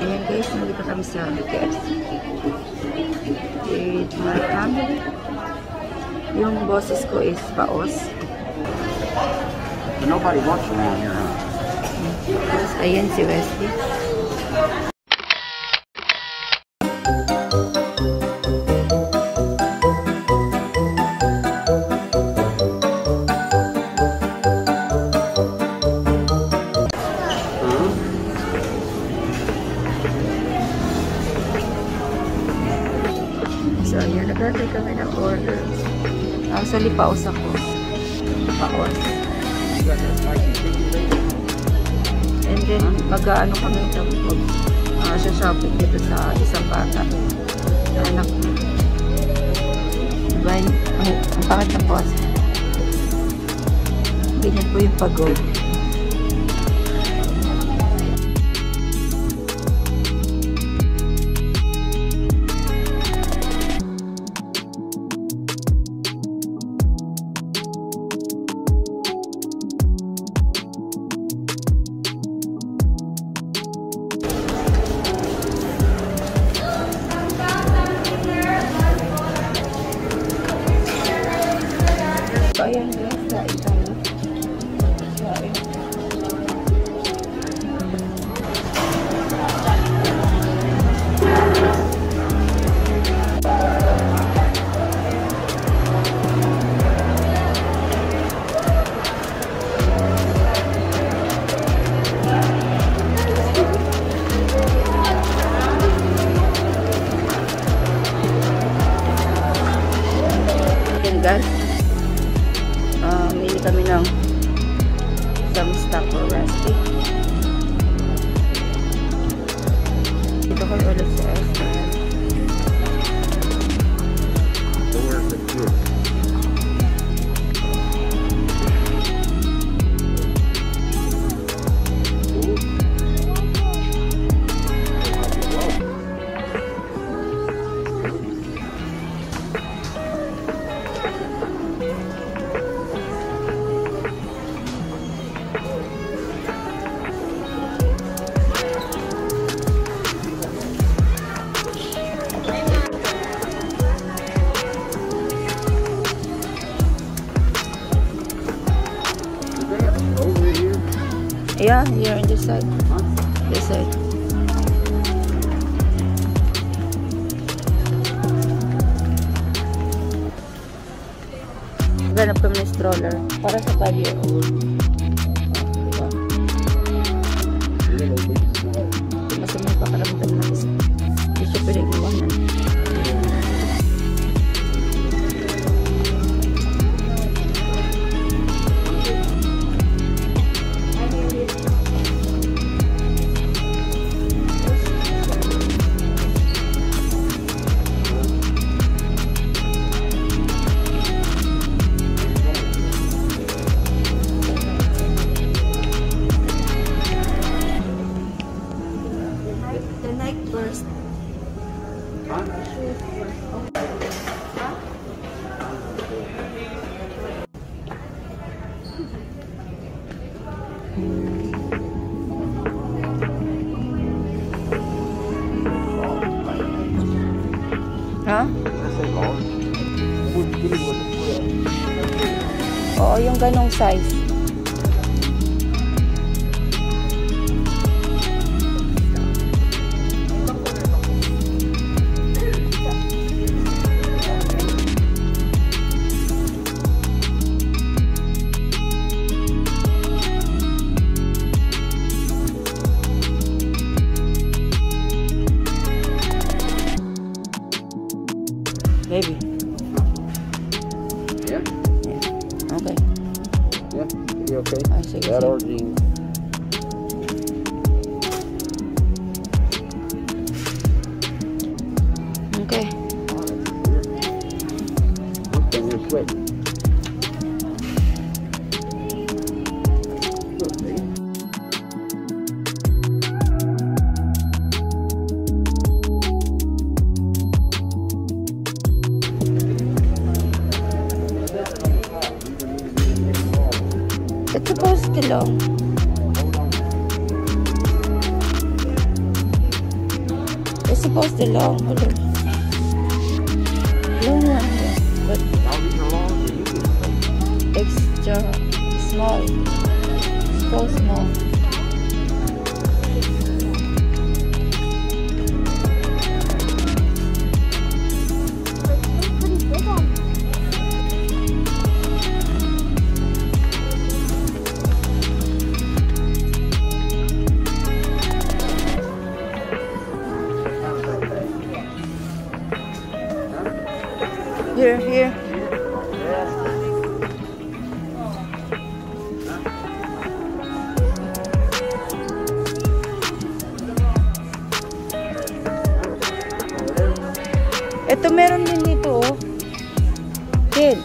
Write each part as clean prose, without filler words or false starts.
Ayan guys, nandito kami sa KFC with my family. Yung boses ko is paos. Nobody walks around here, huh? Tapos ayan si Wesley. So, ayan, nagtatay kami ng order. Actually, paos ako. Paos. And then, mag-ano kami ito. Mag-shopping dito sa isang bata. Anak ko. Diba? Ang pangit na paos. Ganyan po yung pagod. So, ayan guys, kain tayo. Kain. Ayan guys. Mili kami ng some stuff for Rusty. Dito kami ulit sa restaurant. Yeah, here on this side. This side. Ganap kami ng stroller para sa 5-year-old. Diba? Masama pa karamdam na isa. Hindi siya pinag-iwanan. The night first. Ha? Oo, yung ganong size. Baby. Yeah? Yeah. Okay. Yeah? You okay? Ay, sige, That sige. or jeans? Okay. Okay, you're sweating. Good, baby. It's supposed to long. It's supposed to long, hold on. Long one, but All these are long, and you can extra small. So small. Here. Ito meron din dito, oh. Kid.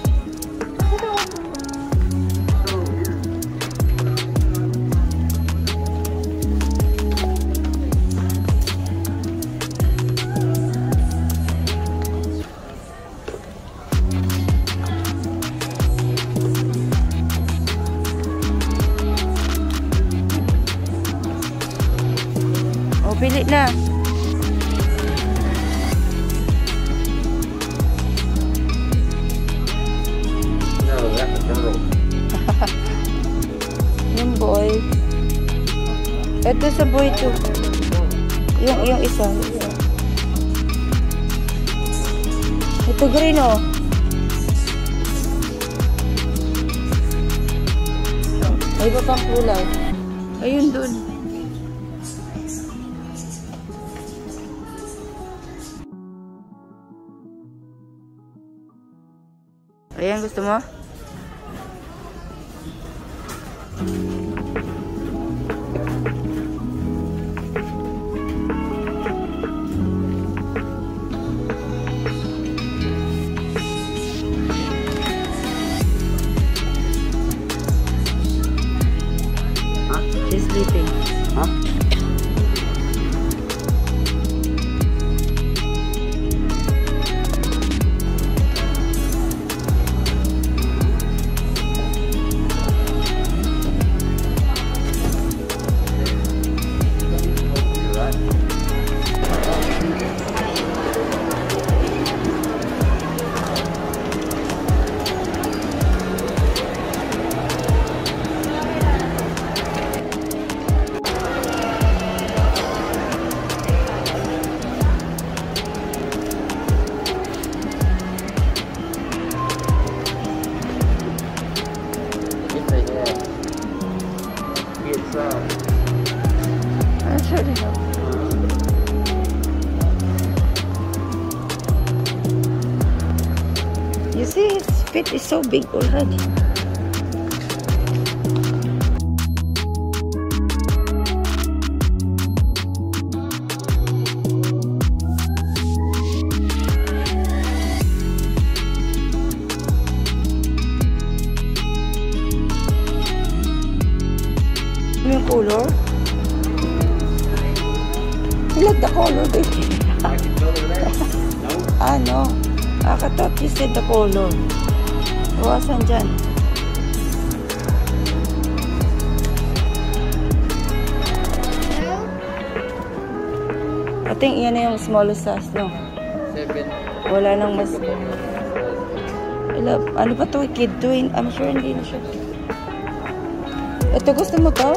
Oh, pili na. No, that's a girl. Yung boy. Ito sa boy to. Yung isa. Ito green, oh. May iba pang kulay. Ayun dun. Ayan, gusto mo? Huh? She's sleeping. Huh? I'm sure they know. You see, its feet is so big already. Yung color? You like the color, baby? No. I thought you said the color. Asan dyan? I think yan na yung smallest size, no? 7. Wala nang mas... Ano pa to? Kid to? I'm sure hindi na siya. Ito, gusto mo to?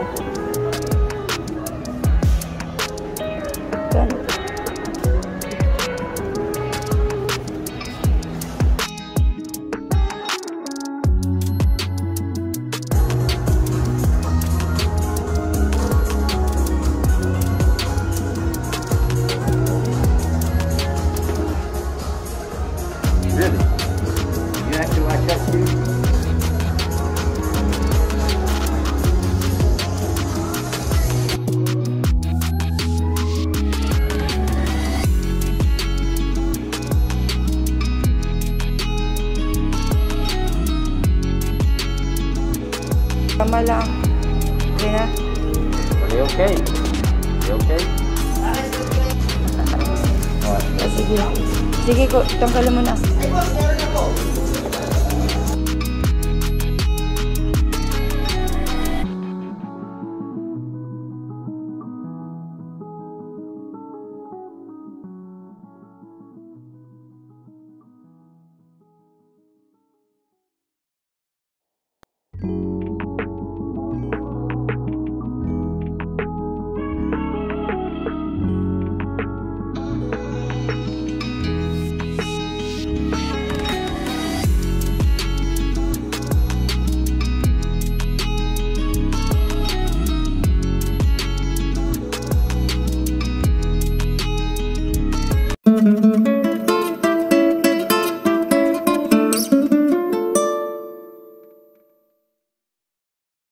Gano? Really? You acting like that too? Tama lang. Okay na? Are they okay? They okay? Sige. Sige ko, tanggalin mo na.